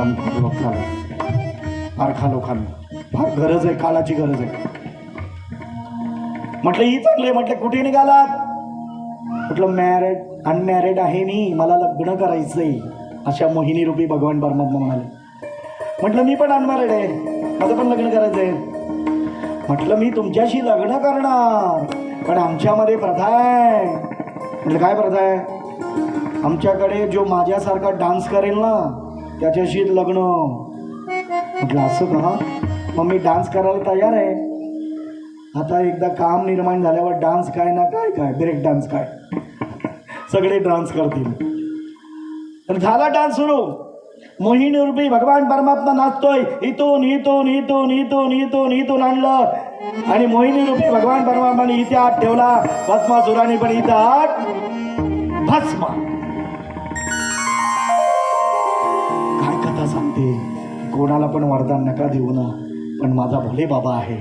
काम झालं, फार खालोखाल, फार गरज आहे, काळाची गरज आहे. म्हटलं ही चांगले. म्हटलं कुठे निघालात? म्हटलं मॅरिड अनमॅरिड आहे मी, मला लग्न करायचंय, अशा मोहिनी रूपी भगवान परमात्मा म्हणाले. म्हटलं मी पण अनमॅरिड आहे, माझं पण लग्न करायचंय. म्हटलं मी तुमच्याशी लग्न करणार, पण आमच्यामध्ये प्रथा आहे. म्हटलं काय प्रथा आहे? आमच्याकडे जो माझ्यासारखा डान्स करेल ना त्याच्याशी लग्न. म्हटलं असं का? मग मी डान्स करायला तयार आहे. आता एकदा काम निर्माण झाल्यावर डान्स काय ना काय, काय ब्रेक डान्स काय, सगळे डान्स करतील. तर झाला डान्स सुरू. मोहिनी रूपी भगवान परमात्मा नाचतोय, इथून इथून इथून इथून इथून इथून आणलं आणि मोहिनी रूपी भगवान परमात्माने इथे हात ठेवला, भस्मासुराने पण इथे हात भस्म. काय कथा सांगते, कोणाला पण वरदान नका देऊ ना, पण माझा भोले बाबा आहे,